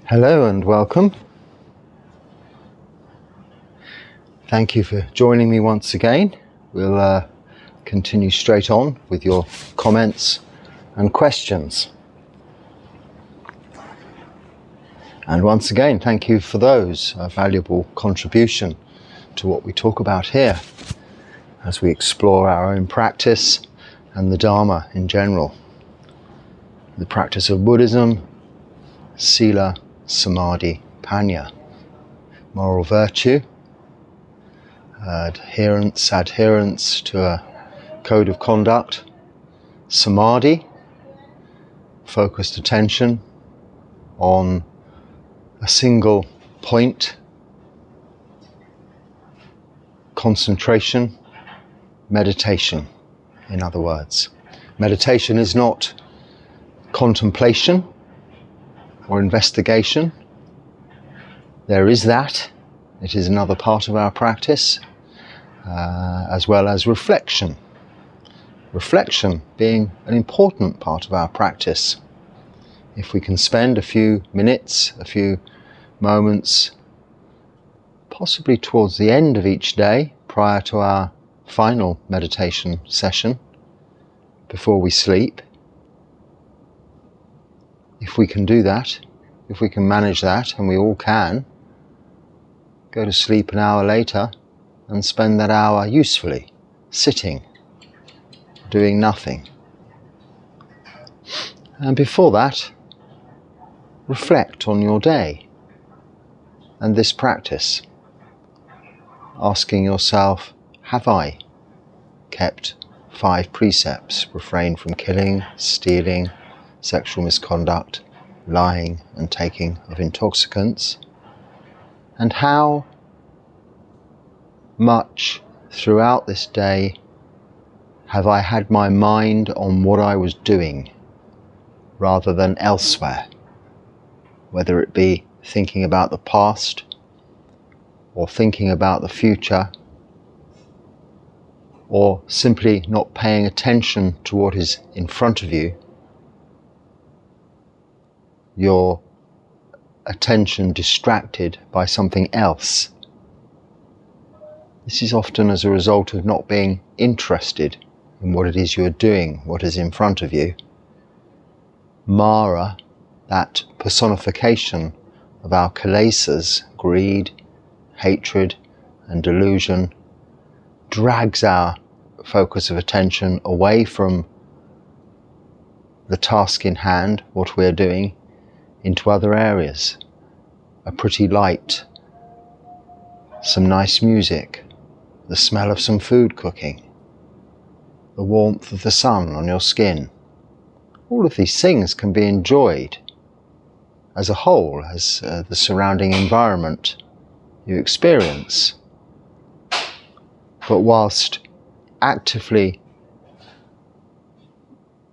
Hello and welcome. Thank you for joining me once again. We'll continue straight on with your comments and questions. And once again, thank you for those, a valuable contribution to what we talk about here as we explore our own practice and the Dharma in general. The practice of Buddhism, Sila, Samadhi, Panya, moral virtue, adherence to a code of conduct, Samadhi, focused attention on a single point, concentration, meditation, in other words. Meditation is not contemplation or investigation. There is that. It is another part of our practice, as well as reflection. Reflection being an important part of our practice. If we can spend a few minutes, a few moments, possibly towards the end of each day, prior to our final meditation session, before we sleep, if we can do that, if we can manage that, and we all can, go to sleep an hour later and spend that hour usefully, sitting, doing nothing. And before that, reflect on your day and this practice, asking yourself, have I kept 5 precepts? Refrain from killing, stealing, sexual misconduct, lying and taking of intoxicants. And how much throughout this day have I had my mind on what I was doing rather than elsewhere, whether it be thinking about the past or thinking about the future, or simply not paying attention to what is in front of you, your attention distracted by something else. This is often as a result of not being interested in what it is you are doing, what is in front of you. Mara, that personification of our kilesas, greed, hatred and delusion, drags our focus of attention away from the task in hand, what we're doing, into other areas. A pretty light, some nice music, the smell of some food cooking, the warmth of the sun on your skin. All of these things can be enjoyed as a whole, as the surrounding environment you experience. But whilst actively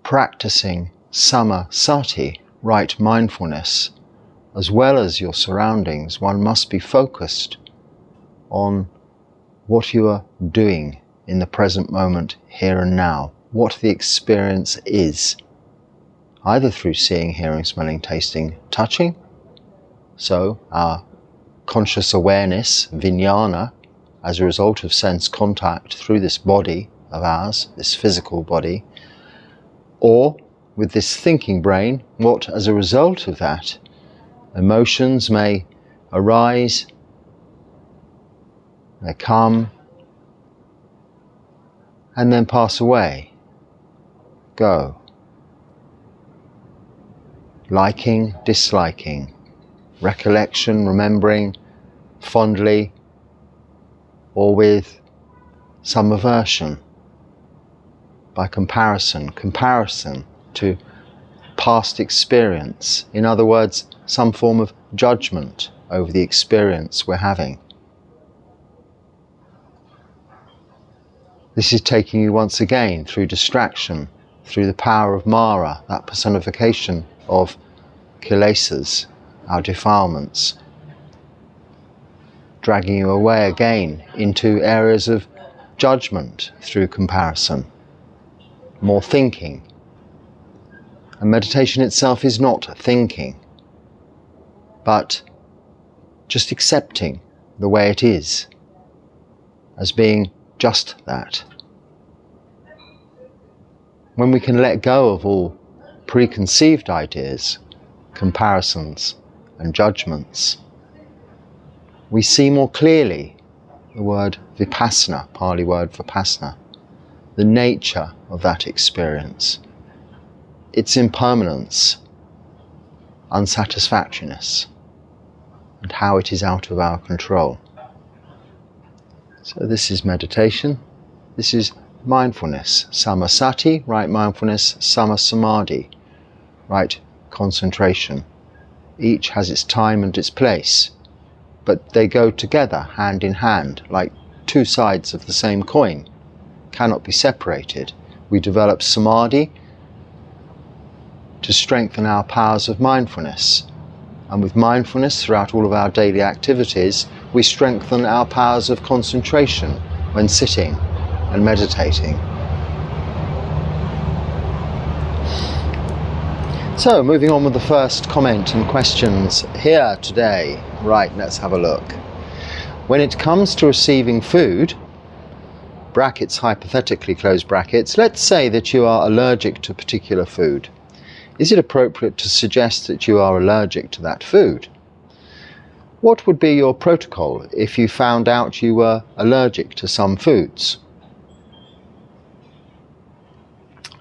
practicing sama sati, right mindfulness, as well as your surroundings, one must be focused on what you are doing in the present moment, here and now, what the experience is, either through seeing, hearing, smelling, tasting, touching. So our conscious awareness, vijnana, as a result of sense contact through this body of ours, this physical body, or with this thinking brain, what as a result of that emotions may arise, they come, and then pass away, go. Liking, disliking, recollection, remembering fondly, or with some aversion, by comparison to past experience. In other words, some form of judgment over the experience we're having. This is taking you once again through distraction, through the power of Mara, that personification of kilesas, our defilements, dragging you away again into areas of judgment through comparison, more thinking. And meditation itself is not thinking. but just accepting the way it is as being just that. When we can let go of all preconceived ideas, comparisons and judgments, we see more clearly the word vipassana, Pali word vipassana, the nature of that experience, its impermanence, unsatisfactoriness, and how it is out of our control. So this is meditation, this is mindfulness, samasati, right mindfulness, samasamadhi, right concentration. Each has its time and its place, but they go together hand in hand like two sides of the same coin, cannot be separated. We develop samadhi to strengthen our powers of mindfulness, and with mindfulness throughout all of our daily activities we strengthen our powers of concentration when sitting and meditating. So, moving on with the first comment and questions here today. Right, let's have a look. When it comes to receiving food, brackets hypothetically, close brackets, let's say that you are allergic to a particular food. Is it appropriate to suggest that you are allergic to that food? What would be your protocol if you found out you were allergic to some foods?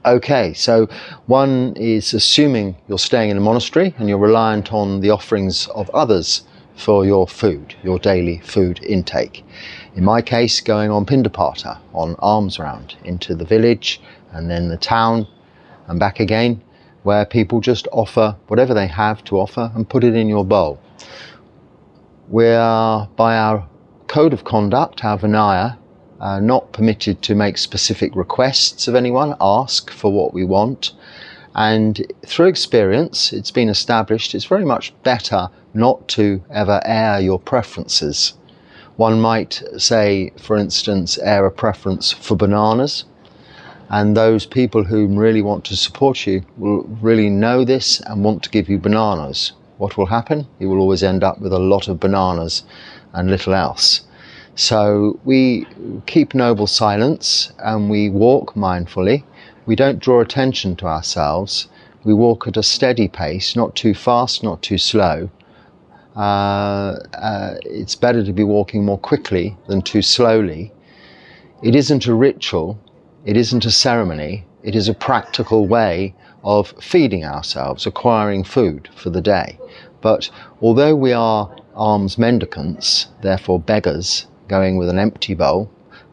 Okay, so one is assuming you're staying in a monastery and you're reliant on the offerings of others for your food, your daily food intake. In my case, going on Pindapata, on alms round, into the village and then the town and back again, where people just offer whatever they have to offer and put it in your bowl. We are, by our code of conduct, our Vinaya, not permitted to make specific requests of anyone, ask for what we want. And through experience, it's been established it's very much better not to ever air your preferences. One might say, for instance, air a preference for bananas, and those people who really want to support you will really know this and want to give you bananas. What will happen? You will always end up with a lot of bananas and little else. So we keep noble silence and we walk mindfully. We don't draw attention to ourselves. We walk at a steady pace, not too fast, not too slow. It's better to be walking more quickly than too slowly. It isn't a ritual, it isn't a ceremony, it is a practical way of feeding ourselves, acquiring food for the day. But although we are alms mendicants, therefore beggars, going with an empty bowl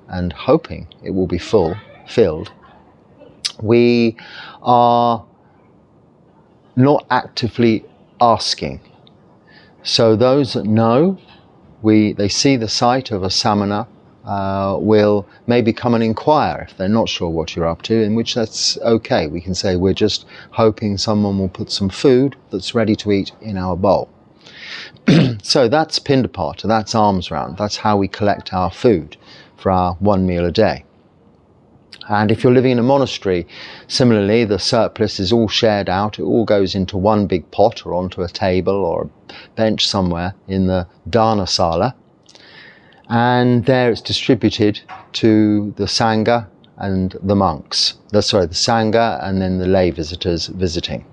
and hoping it will be filled, we are not actively asking. So those that know, they see the sight of a samana, will maybe come and inquire if they're not sure what you're up to, in which that's okay. We can say we're just hoping someone will put some food that's ready to eat in our bowl. So that's Pindapata, that's alms round, that's how we collect our food for our one meal a day. And if you're living in a monastery, similarly, the surplus is all shared out, it all goes into one big pot or onto a table or a bench somewhere in the dana sala, and there it's distributed to the sangha and the monks, the sangha and then the lay visitors visiting.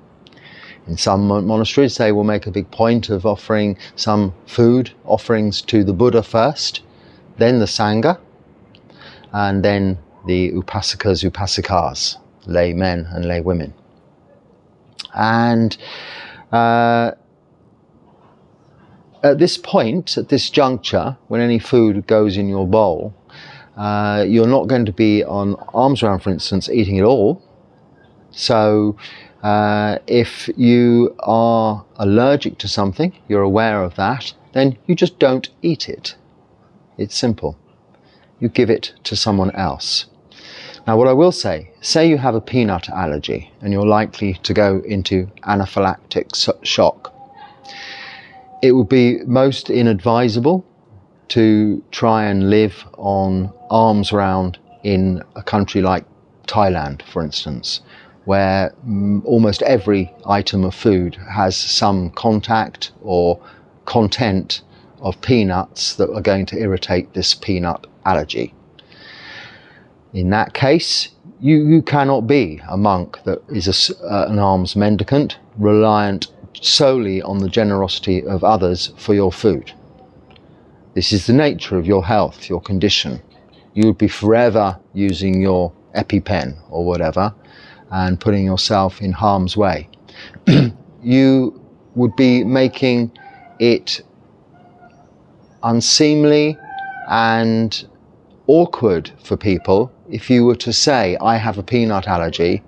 In some monasteries they will make a big point of offering some food offerings to the Buddha first, then the sangha, and then the upasakas, upasikas, lay men and lay women. And at this point, at this juncture, when any food goes in your bowl, you're not going to be on alms round, for instance, eating it all. So if you are allergic to something, you're aware of that, then you just don't eat it. It's simple. You give it to someone else. Now what I will say you have a peanut allergy and you're likely to go into anaphylactic shock. It would be most inadvisable to try and live on alms round in a country like Thailand, for instance, where almost every item of food has some contact or content of peanuts that are going to irritate this peanut allergy. In that case, you cannot be a monk that is an alms mendicant, reliant solely on the generosity of others for your food. This is the nature of your health, your condition. You would be forever using your EpiPen or whatever and putting yourself in harm's way. You would be making it unseemly and awkward for people if you were to say, I have a peanut allergy,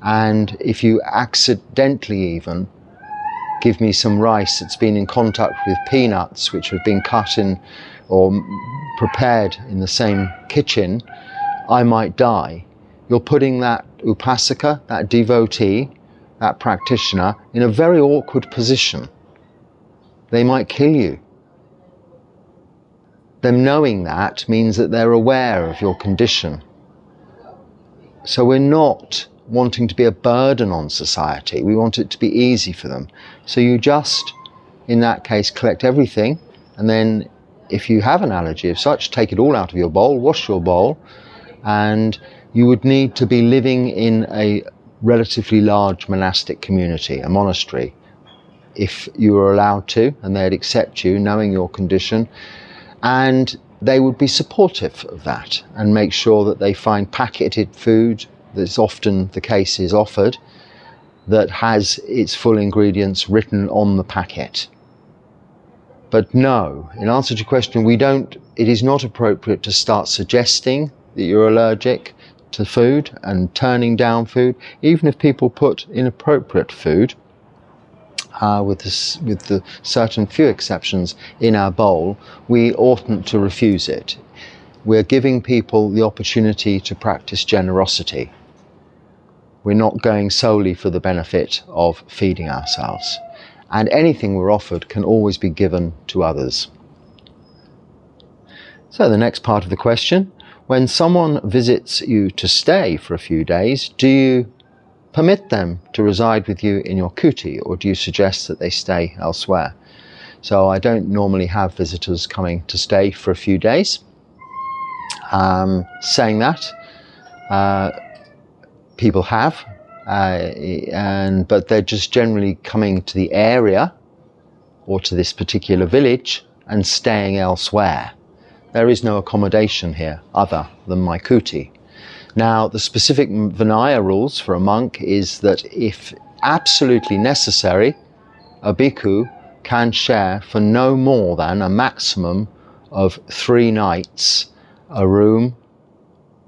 and if you accidentally even give me some rice that's been in contact with peanuts which have been cut in or prepared in the same kitchen, I might die. You're putting that upasaka, that devotee, that practitioner, in a very awkward position. They might kill you. Them knowing that means that they're aware of your condition. So we're not wanting to be a burden on society. We want it to be easy for them. So you just, in that case, collect everything, and then if you have an allergy of such, take it all out of your bowl, wash your bowl, and you would need to be living in a relatively large monastic community, a monastery, if you were allowed to, and they'd accept you, knowing your condition, and they would be supportive of that and make sure that they find packeted food, that's often the case is offered, that has its full ingredients written on the packet. But no, in answer to your question, it is not appropriate to start suggesting that you're allergic to food and turning down food, even if people put inappropriate food, with the certain few exceptions in our bowl, we oughtn't to refuse it. We're giving people the opportunity to practice generosity. We're not going solely for the benefit of feeding ourselves. And anything we're offered can always be given to others. So the next part of the question, when someone visits you to stay for a few days, do you permit them to reside with you in your kuti, or do you suggest that they stay elsewhere? So I don't normally have visitors coming to stay for a few days. Saying that, people have, but they're just generally coming to the area or to this particular village and staying elsewhere. There is no accommodation here other than my kuti. Now, the specific Vinaya rules for a monk is that if absolutely necessary, a bhikkhu can share for no more than a maximum of 3 nights a room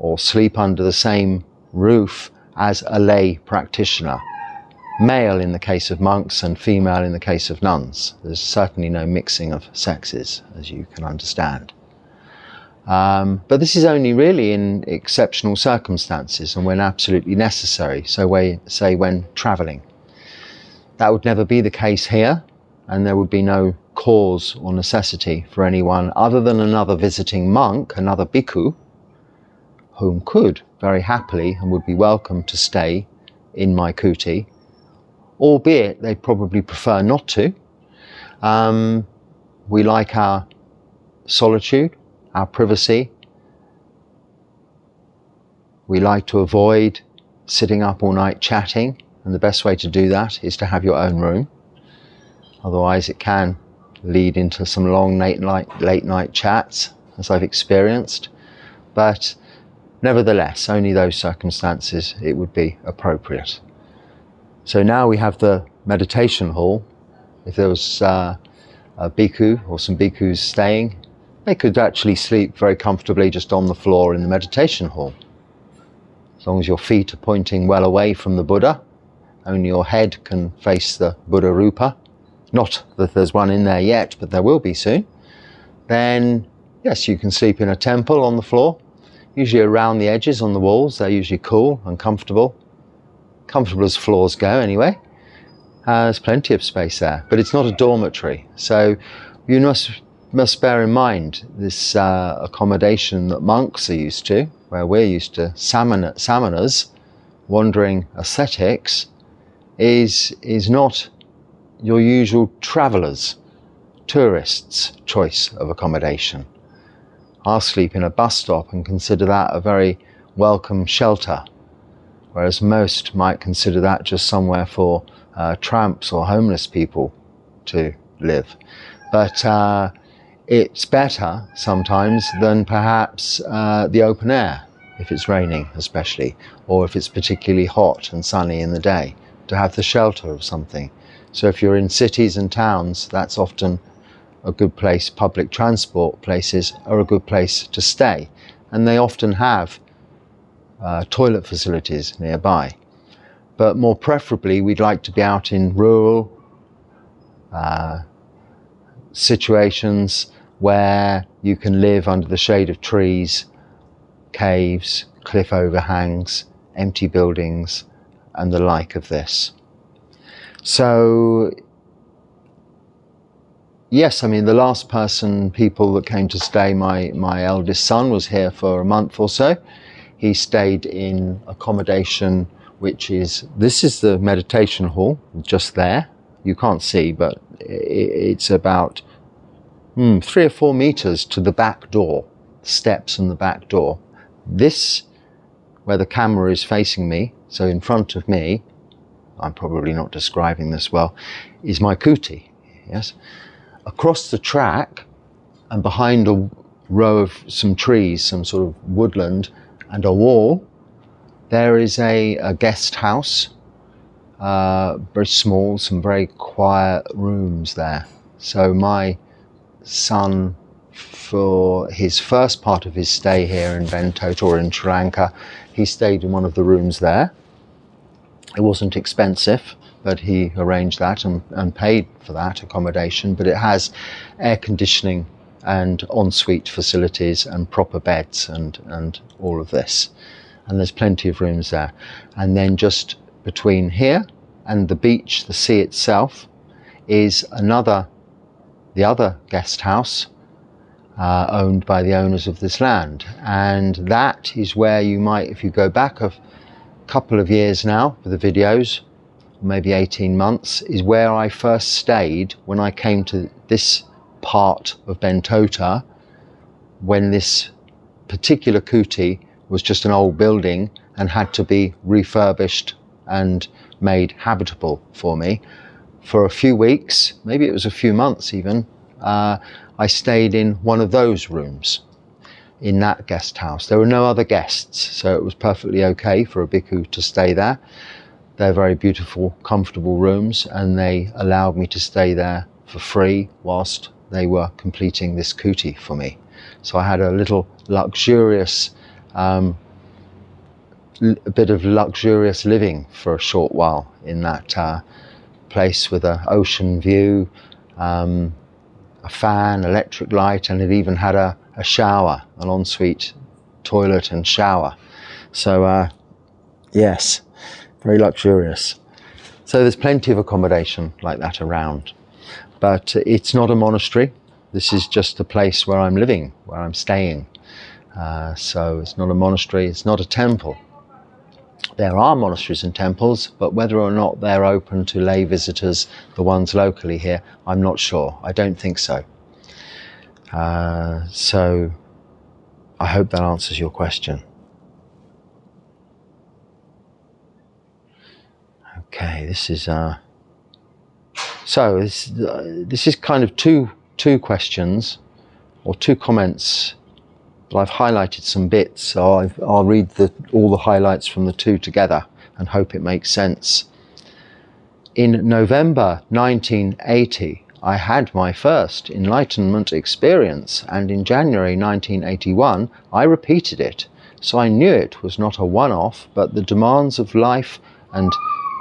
or sleep under the same roof as a lay practitioner. Male in the case of monks and female in the case of nuns. There's certainly no mixing of sexes, as you can understand. But this is only really in exceptional circumstances and when absolutely necessary, so say when travelling. That would never be the case here, and there would be no cause or necessity for anyone other than another visiting monk, another bhikkhu, whom could very happily and would be welcome to stay in my kuti, albeit they probably prefer not to. We like our solitude, our privacy. We like to avoid sitting up all night chatting, and the best way to do that is to have your own room. Otherwise it can lead into some long late night chats, as I've experienced. But nevertheless, only those circumstances it would be appropriate. So now we have the meditation hall. If there was a bhikkhu or some bhikkhus staying, they could actually sleep very comfortably just on the floor in the meditation hall. As long as your feet are pointing well away from the Buddha, only your head can face the Buddha Rupa. Not that there's one in there yet, but there will be soon. Then, yes, you can sleep in a temple on the floor, usually around the edges on the walls. They're usually cool and comfortable. Comfortable as floors go anyway. There's plenty of space there, but it's not a dormitory. So you must bear in mind this accommodation that monks are used to, where we're used to samanas, wandering ascetics is not your usual travellers, tourists' choice of accommodation. I'll sleep in a bus stop and consider that a very welcome shelter, whereas most might consider that just somewhere for tramps or homeless people to live. But it's better sometimes than perhaps the open air, if it's raining especially, or if it's particularly hot and sunny in the day, to have the shelter of something. So if you're in cities and towns, that's often a good place. Public transport places are a good place to stay, and they often have toilet facilities nearby. But more preferably, we'd like to be out in rural situations where you can live under the shade of trees, caves, cliff overhangs, empty buildings, and the like of this. So yes, I mean, the last people that came to stay, my eldest son was here for a month or so. He stayed in accommodation, this is the meditation hall, just there. You can't see, but it's about 3 or 4 meters to the back door, steps and the back door. This, where the camera is facing me, so in front of me, I'm probably not describing this well, is my kuti, yes? Across the track and behind a row of some trees, some sort of woodland and a wall, there is a guest house, very small, some very quiet rooms there. So my son, for his first part of his stay here in Bentota or in Sri Lanka, he stayed in one of the rooms there. It wasn't expensive, but he arranged that and paid for that accommodation. But it has air conditioning and ensuite facilities and proper beds and all of this. And there's plenty of rooms there. And then just between here and the beach, the sea itself, is the other guest house owned by the owners of this land. And that is where you might, if you go back a couple of years now for the videos, maybe 18 months, is where I first stayed when I came to this part of Bentota, when this particular kuti was just an old building and had to be refurbished and made habitable for me. For a few weeks, maybe it was a few months even, I stayed in one of those rooms in that guest house. There were no other guests, so it was perfectly okay for a bhikkhu to stay there. They're very beautiful, comfortable rooms, and they allowed me to stay there for free whilst they were completing this kuti for me. So I had a little luxurious, a bit of luxurious living for a short while in that place with an ocean view, a fan, electric light, and it even had a shower, an ensuite toilet and shower. So yes, very luxurious. So there's plenty of accommodation like that around, but it's not a monastery. This is just a place where I'm living, where I'm staying. So it's not a monastery, it's not a temple. There are monasteries and temples, but whether or not they're open to lay visitors, the ones locally here, I'm not sure. I don't think so. So I hope that answers your question. Okay, this is so this is kind of two questions or two comments, but I've highlighted some bits, so I'll read all the highlights from the two together and hope it makes sense. In November 1980, I had my first enlightenment experience, and in January 1981, I repeated it. So I knew it was not a one-off, but the demands of life and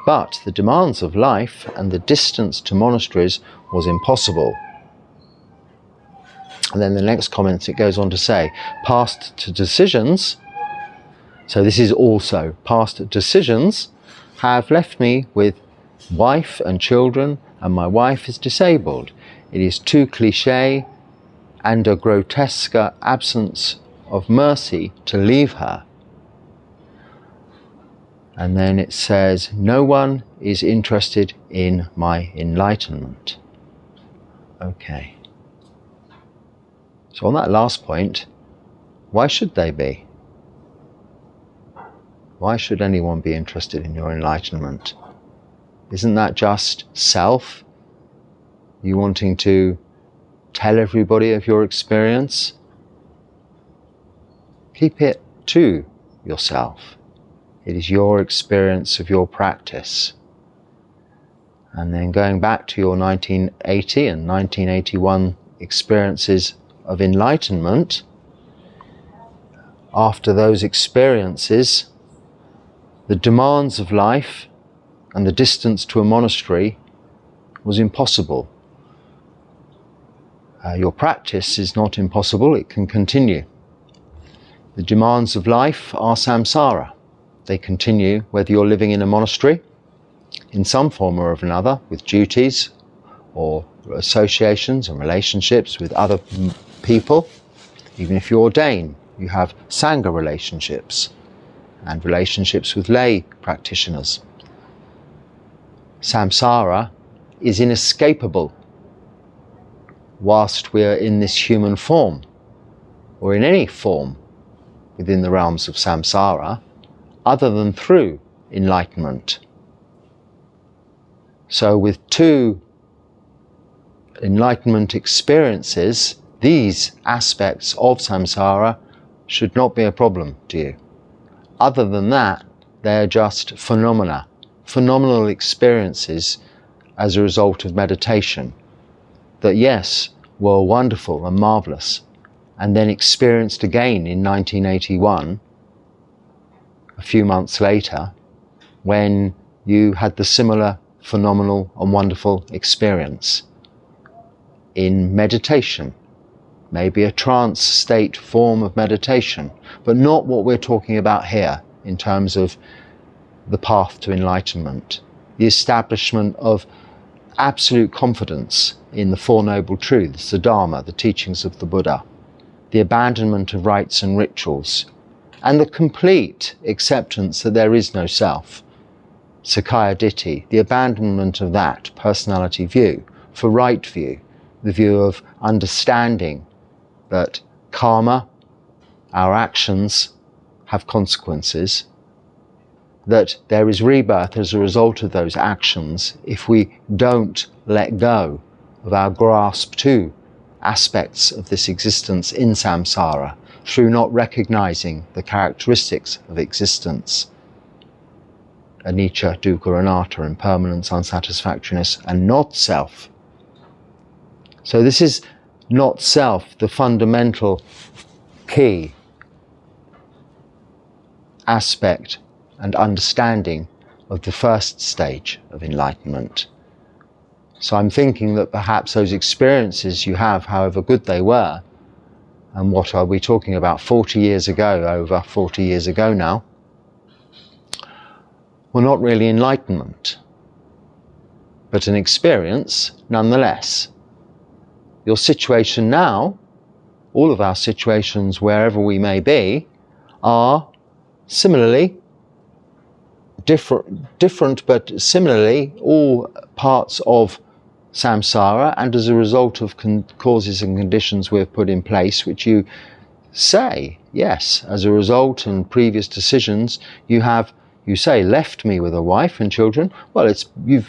the distance to monasteries was impossible. And then the next comment, it goes on to say, past decisions, so this is also past decisions, have left me with wife and children, and my wife is disabled. It is too cliché and a grotesque absence of mercy to leave her. And then it says, no one is interested in my enlightenment. Okay. So on that last point, why should they be? Why should anyone be interested in your enlightenment? Isn't that just self? You wanting to tell everybody of your experience? Keep it to yourself. It is your experience of your practice. And then going back to your 1980 and 1981 experiences of enlightenment, after those experiences, the demands of life and the distance to a monastery was impossible. Your practice is not impossible, it can continue. The demands of life are samsara. They continue whether you're living in a monastery, in some form or of another, with duties or associations and relationships with other people. Even if you ordain, you have sangha relationships and relationships with lay practitioners. Samsara is inescapable whilst we are in this human form, or in any form within the realms of samsara, other than through enlightenment. So with two enlightenment experiences, these aspects of samsara should not be a problem to you. Other than that, they're just phenomena, phenomenal experiences as a result of meditation that, yes, were wonderful and marvelous, and then experienced again in 1981, a few months later, when you had the similar phenomenal and wonderful experience in meditation, maybe a trance state form of meditation, but not what we're talking about here in terms of the path to enlightenment, the establishment of absolute confidence in the Four Noble Truths, the Dharma, the teachings of the Buddha, the abandonment of rites and rituals, and the complete acceptance that there is no self, Sakkaya Ditthi, the abandonment of that personality view for right view, the view of understanding that karma, our actions, have consequences, that there is rebirth as a result of those actions if we don't let go of our grasp to aspects of this existence in samsara through not recognizing the characteristics of existence: anicca, dukkha, anatta, impermanence, unsatisfactoriness, and not self. So this is not self, the fundamental key aspect and understanding of the first stage of enlightenment. So I'm thinking that perhaps those experiences you have, however good they were, and what are we talking about, 40 years ago, over 40 years ago now, were not really enlightenment, but an experience nonetheless. Your situation now, all of our situations wherever we may be, are similarly different but similarly all parts of samsara, and as a result of causes and conditions we've put in place, which you say, yes, as a result and previous decisions, you say, left me with a wife and children. Well, you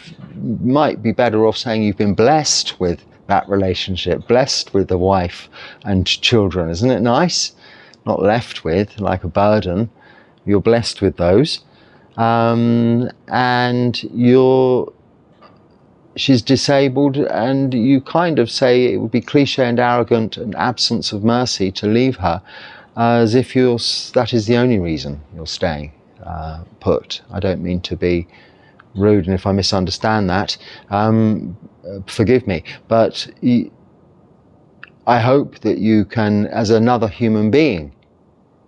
might be better off saying you've been blessed with that relationship, blessed with a wife and children. Isn't it nice? Not left with, like a burden. You're blessed with those. And she's disabled, and you kind of say it would be cliche and arrogant and absence of mercy to leave her, as if that is the only reason you're staying put. I don't mean to be rude, and if I misunderstand that, forgive me, but I hope that you can, as another human being,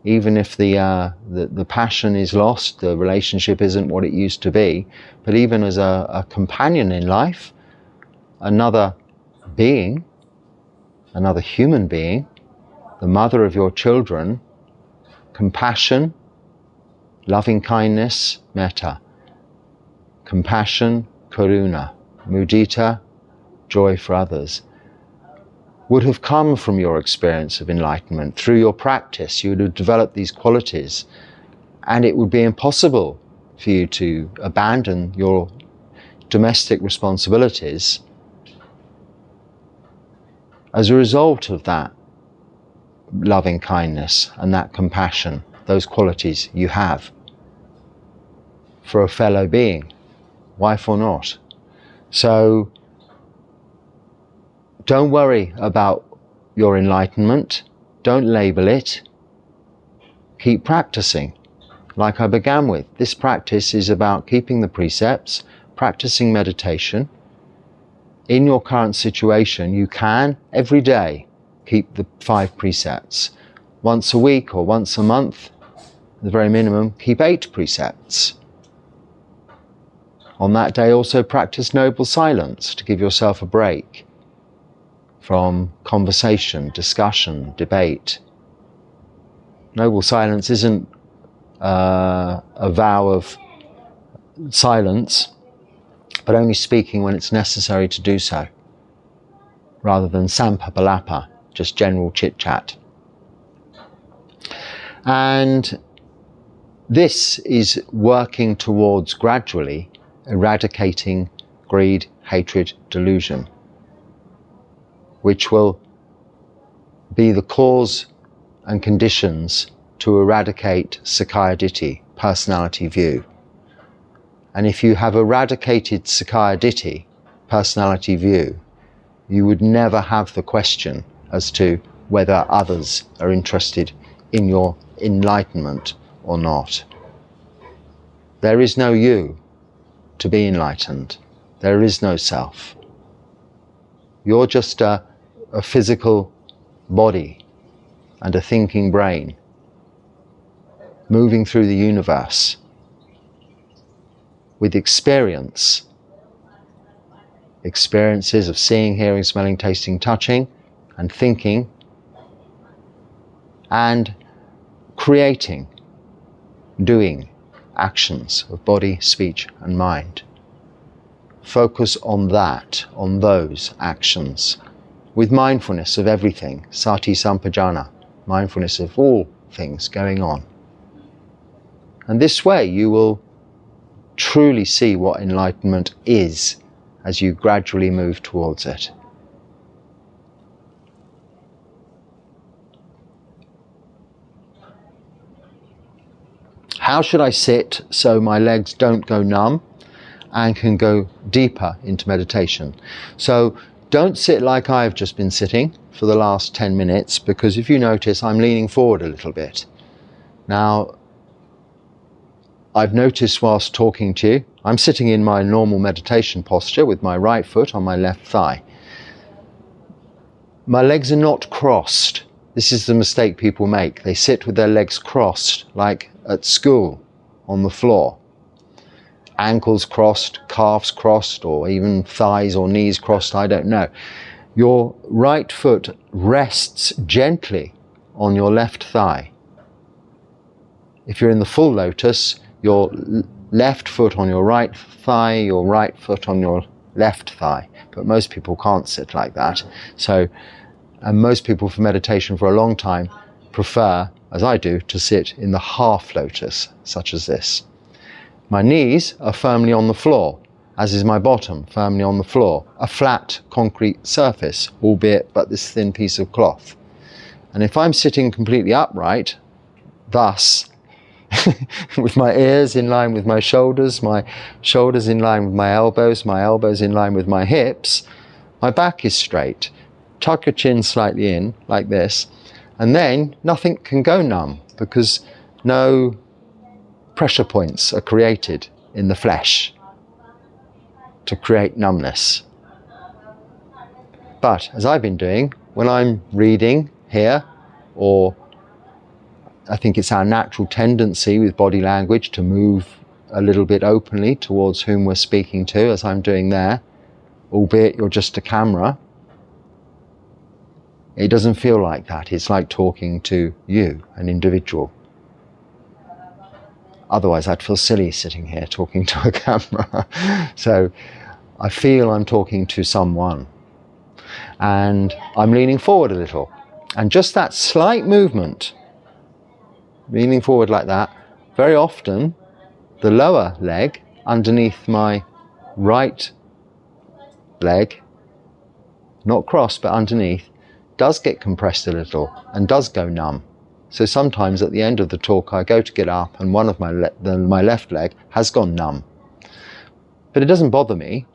even if the passion is lost, the relationship isn't what it used to be, but even as a companion in life, another being, another human being, the mother of your children, compassion, loving kindness, metta, compassion, karuna, mudita, joy for others, would have come from your experience of enlightenment. Through your practice, you would have developed these qualities, and it would be impossible for you to abandon your domestic responsibilities as a result of that loving kindness and that compassion, those qualities you have for a fellow being, wife or not. So don't worry about your enlightenment, don't label it, keep practicing. Like I began with, this practice is about keeping the precepts, practicing meditation. In your current situation, you can, every day, keep the 5 precepts. Once a week or once a month, at the very minimum, keep 8 precepts. On that day, also practice noble silence to give yourself a break from conversation, discussion, debate. Noble silence isn't a vow of silence, but only speaking when it's necessary to do so, rather than sampapalapa, just general chit-chat. And this is working towards gradually eradicating greed, hatred, delusion, which will be the cause and conditions to eradicate Sakkaya Ditthi, personality view. And if you have eradicated Sakkaya Ditthi, personality view, you would never have the question as to whether others are interested in your enlightenment or not. There is no you to be enlightened. There is no self. You're just a physical body and a thinking brain moving through the universe with experiences of seeing, hearing, smelling, tasting, touching, and thinking, and creating, doing actions of body, speech, and mind. Focus on that, on those actions, with mindfulness of everything, sati sampajana, mindfulness of all things going on. And this way you will truly see what enlightenment is as you gradually move towards it. How should I sit so my legs don't go numb and can go deeper into meditation? So don't sit like I've just been sitting for the last 10 minutes, because if you notice, I'm leaning forward a little bit. Now, I've noticed whilst talking to you, I'm sitting in my normal meditation posture with my right foot on my left thigh. My legs are not crossed. This is the mistake people make. They sit with their legs crossed, like at school, on the floor. Ankles crossed, calves crossed, or even thighs or knees crossed, I don't know. Your right foot rests gently on your left thigh. If you're in the full lotus, your left foot on your right thigh, your right foot on your left thigh. But most people can't sit like that. And most people for meditation for a long time prefer, as I do, to sit in the half lotus, such as this. My knees are firmly on the floor, as is my bottom, firmly on the floor. A flat concrete surface, albeit but this thin piece of cloth. And if I'm sitting completely upright, thus, with my ears in line with my shoulders in line with my elbows in line with my hips, my back is straight. Tuck your chin slightly in, like this, and then nothing can go numb, because no pressure points are created in the flesh to create numbness. But, as I've been doing, when I'm reading here, or I think it's our natural tendency with body language to move a little bit openly towards whom we're speaking to, as I'm doing there, albeit you're just a camera. It doesn't feel like that. It's like talking to you, an individual. Otherwise I'd feel silly sitting here talking to a camera. So I feel I'm talking to someone, and I'm leaning forward a little, and just that slight movement, leaning forward like that, very often the lower leg underneath my right leg, not crossed but underneath, does get compressed a little and does go numb. So sometimes at the end of the talk I go to get up and one of my left leg has gone numb. But it doesn't bother me,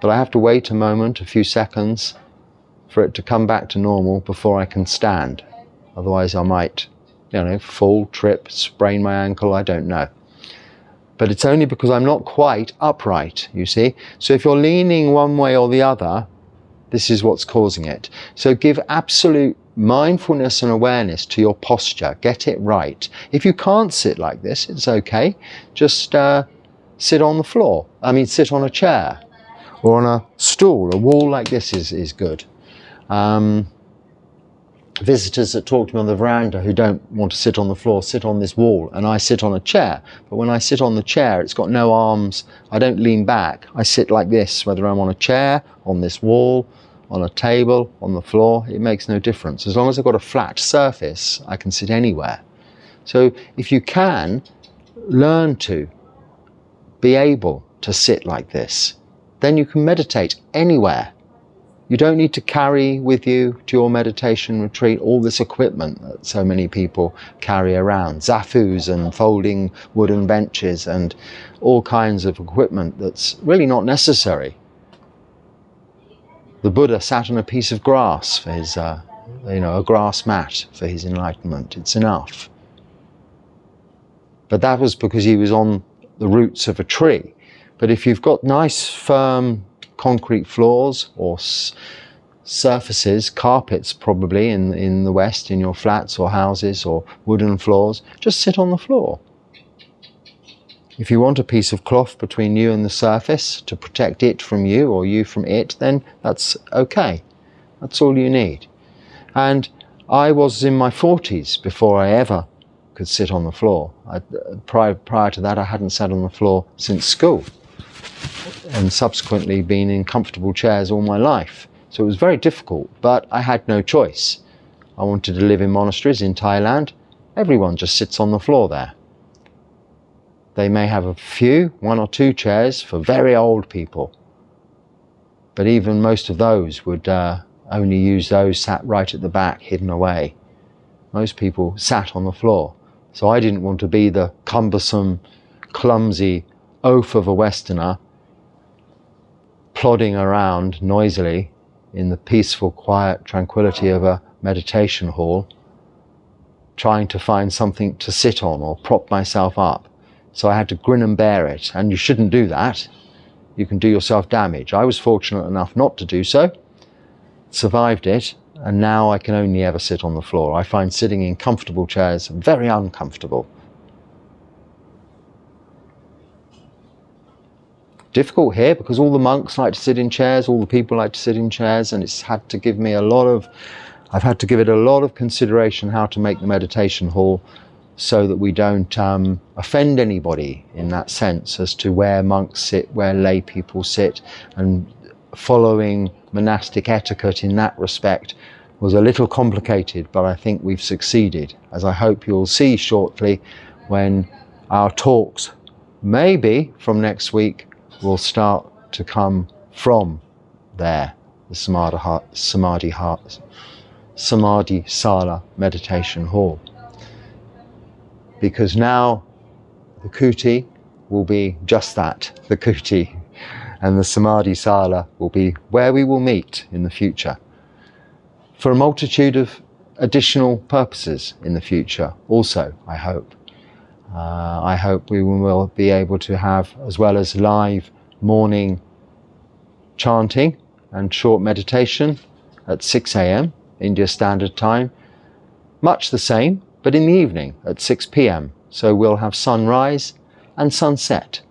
but I have to wait a moment, a few seconds, for it to come back to normal before I can stand. Otherwise I might, fall, trip, sprain my ankle, I don't know. But it's only because I'm not quite upright, you see. So if you're leaning one way or the other, this is what's causing it. So give absolute mindfulness and awareness to your posture. Get it right. If you can't sit like this, it's okay. Just sit on the floor. Sit on a chair or on a stool. A wall like this is good. Visitors that talk to me on the veranda who don't want to sit on the floor sit on this wall, and I sit on a chair. But when I sit on the chair, it's got no arms. I don't lean back. I sit like this, whether I'm on a chair, on this wall, on a table, on the floor. It makes no difference. As long as I've got a flat surface, I can sit anywhere. So if you can learn to be able to sit like this, then you can meditate anywhere. You don't need to carry with you to your meditation retreat all this equipment that so many people carry around, zafus and folding wooden benches and all kinds of equipment that's really not necessary. The Buddha sat on a piece of grass for his, a grass mat for his enlightenment. It's enough. But that was because he was on the roots of a tree. But if you've got nice, firm, concrete floors or surfaces, carpets probably in the West, in your flats or houses, or wooden floors, just sit on the floor. If you want a piece of cloth between you and the surface to protect it from you or you from it, then that's okay. That's all you need. And I was in my 40s before I ever could sit on the floor. Prior to that, I hadn't sat on the floor since school, and subsequently been in comfortable chairs all my life. So it was very difficult, but I had no choice. I wanted to live in monasteries in Thailand. Everyone just sits on the floor there. They may have one or two chairs for very old people, but even most of those would only use those sat right at the back, hidden away. Most people sat on the floor. So I didn't want to be the cumbersome, clumsy oaf of a Westerner plodding around noisily in the peaceful, quiet tranquility of a meditation hall, trying to find something to sit on or prop myself up. So I had to grin and bear it, and you shouldn't do that. You can do yourself damage. I was fortunate enough not to do so, survived it, and now I can only ever sit on the floor. I find sitting in comfortable chairs very uncomfortable. Difficult here because all the monks like to sit in chairs, all the people like to sit in chairs, and I've had to give it a lot of consideration how to make the meditation hall so that we don't offend anybody in that sense as to where monks sit, where lay people sit, and following monastic etiquette in that respect was a little complicated, but I think we've succeeded, as I hope you'll see shortly when our talks, maybe from next week, will start to come from there, the Samadhi Sala meditation hall. Because now the kuti will be just that, the kuti, and the Samadhi Sala will be where we will meet in the future for a multitude of additional purposes in the future also, I hope. I hope we will be able to have, as well as live morning chanting and short meditation at 6 a.m. India Standard Time, much the same, but in the evening at 6 p.m. So we'll have sunrise and sunset,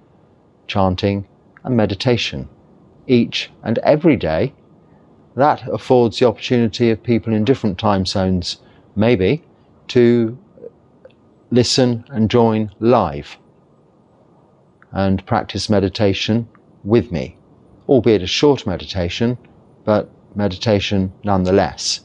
chanting and meditation each and every day. That affords the opportunity of people in different time zones, maybe, to listen and join live and practice meditation with me, albeit a short meditation, but meditation nonetheless.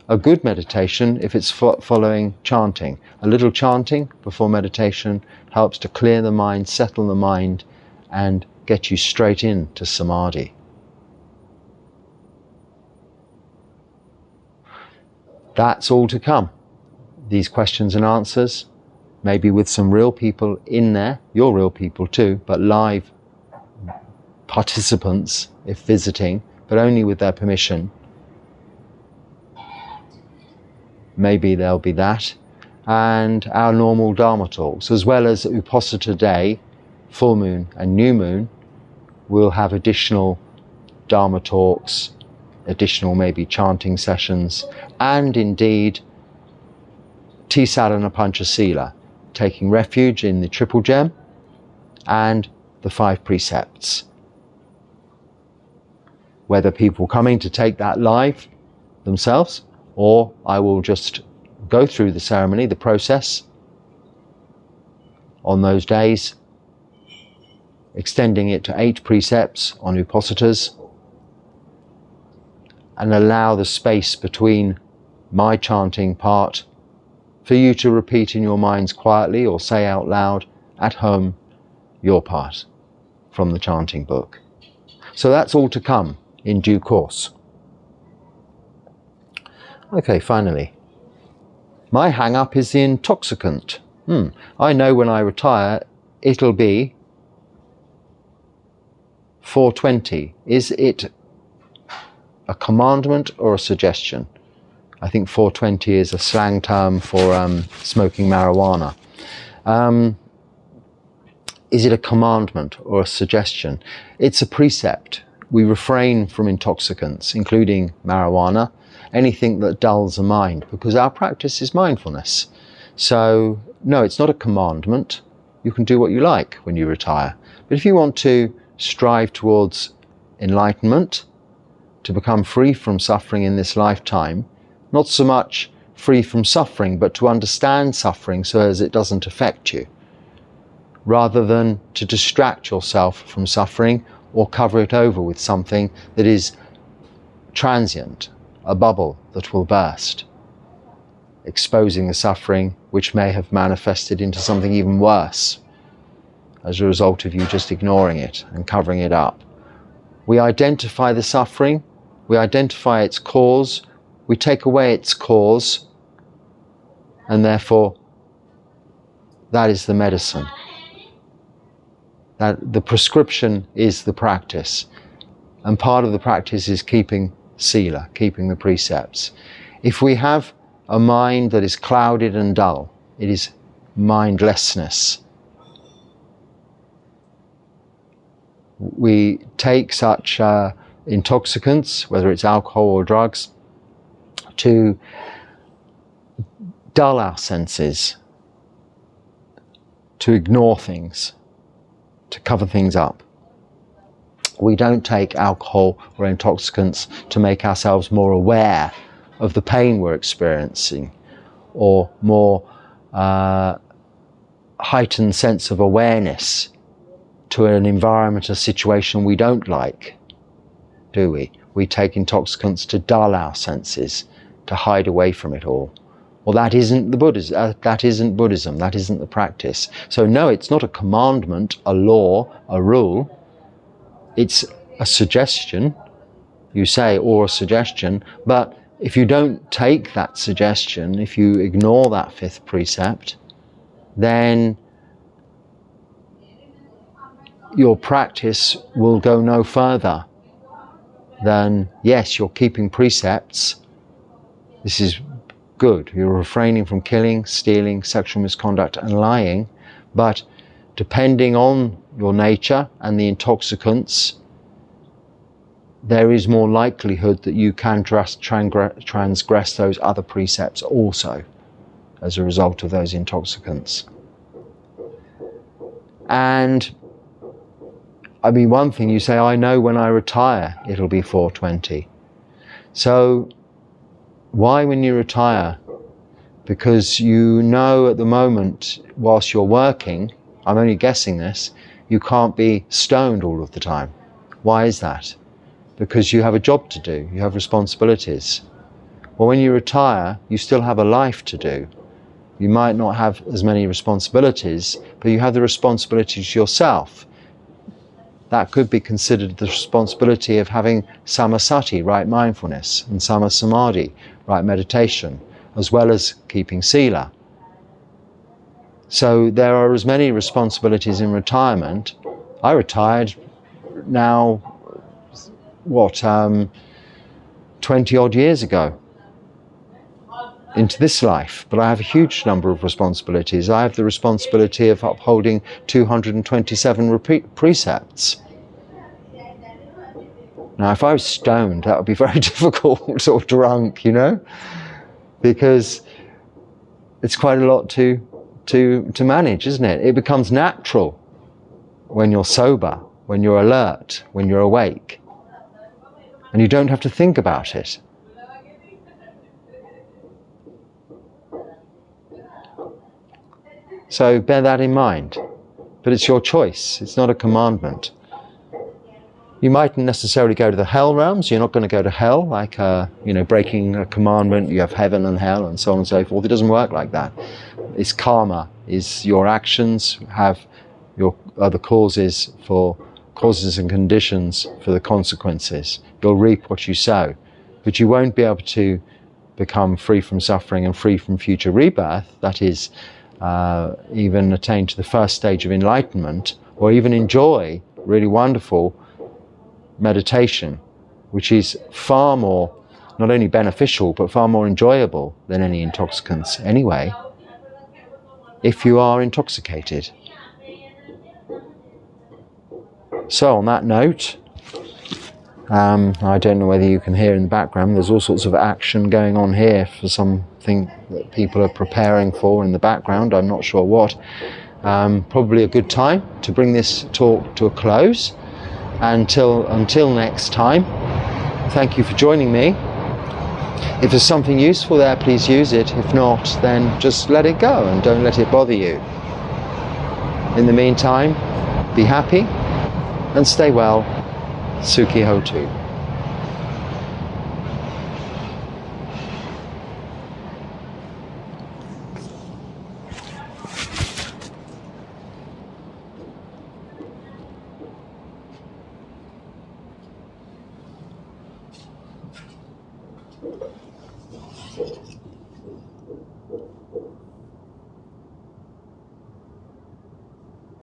A good meditation if it's following chanting. A little chanting before meditation helps to clear the mind, settle the mind, and get you straight into samadhi. That's all to come. These questions and answers, maybe with some real people in there, you're real people too, but live participants if visiting, but only with their permission. Maybe there'll be that, and our normal Dharma talks, as well as Uposatha Day, full moon and new moon. We'll have additional Dharma talks, additional maybe chanting sessions, and indeed Tisadana Panchasila, taking refuge in the Triple Gem and the 5 precepts. Whether people coming to take that live themselves, or I will just go through the ceremony, the process on those days, extending it to 8 precepts on Upasathas, and allow the space between my chanting part for you to repeat in your minds quietly or say out loud at home your part from the chanting book. So that's all to come in due course. Okay, finally, my hang-up is the intoxicant. I know when I retire it'll be 4:20. Is it a commandment or a suggestion? I think 4:20 is a slang term for smoking marijuana. Is it a commandment or a suggestion? It's a precept. We refrain from intoxicants, including marijuana, anything that dulls the mind, because our practice is mindfulness. So, no, it's not a commandment. You can do what you like when you retire. But if you want to strive towards enlightenment, to become free from suffering in this lifetime, not so much free from suffering, but to understand suffering so as it doesn't affect you, rather than to distract yourself from suffering or cover it over with something that is transient, a bubble that will burst, exposing the suffering which may have manifested into something even worse as a result of you just ignoring it and covering it up. We identify the suffering, we identify its cause, we take away its cause, and therefore that is the medicine. That the prescription is the practice, and part of the practice is keeping sila, keeping the precepts. If we have a mind that is clouded and dull, it is mindlessness. We take such intoxicants, whether it's alcohol or drugs, to dull our senses, to ignore things, to cover things up. We don't take alcohol or intoxicants to make ourselves more aware of the pain we're experiencing, or more heightened sense of awareness to an environment, a situation we don't like, do we? We take intoxicants to dull our senses, to hide away from it all. Well, that isn't the Buddhism, that isn't Buddhism, that isn't the practice. So no, it's not a commandment, a law, a rule. It's a suggestion, you say, or a suggestion, but if you don't take that suggestion, if you ignore that 5th precept, then your practice will go no further than, yes, you're keeping precepts, this is good, you're refraining from killing, stealing, sexual misconduct and lying, but depending on your nature and the intoxicants, there is more likelihood that you can transgress those other precepts also as a result of those intoxicants. And I mean, one thing you say, I know when I retire it'll be 4:20. So why, when you retire, because you know at the moment, whilst you're working, I'm only guessing this, you can't be stoned all of the time. Why is that? Because you have a job to do, you have responsibilities. Well, when you retire, you still have a life to do. You might not have as many responsibilities, but you have the responsibilities yourself. That could be considered the responsibility of having samasati, right mindfulness, and samasamadhi, right meditation, as well as keeping sila. So there are as many responsibilities in retirement. I retired now, 20 odd years ago into this life, but I have a huge number of responsibilities. I have the responsibility of upholding 227 precepts. Now, if I was stoned, that would be very difficult, or drunk, you know, because it's quite a lot to manage, isn't it? It becomes natural when you're sober, when you're alert, when you're awake, and you don't have to think about it. So bear that in mind. But it's your choice. It's not a commandment. You mightn't necessarily go to the hell realms. You're not going to go to hell, like, breaking a commandment. You have heaven and hell and so on and so forth. It doesn't work like that. It's karma. Is your actions are the causes and conditions for the consequences. You'll reap what you sow. But you won't be able to become free from suffering and free from future rebirth. That is, even attain to the first stage of enlightenment, or even enjoy really wonderful meditation, which is far more not only beneficial but far more enjoyable than any intoxicants anyway, if you are intoxicated. So on that note, I don't know whether you can hear in the background, there's all sorts of action going on here for something that people are preparing for in the background. I'm not sure what. Probably a good time to bring this talk to a close. Until next time, thank you for joining me. If there's something useful there, please use it. If not, then just let it go and don't let it bother you. In the meantime, be happy and stay well. Sukhi Hotu.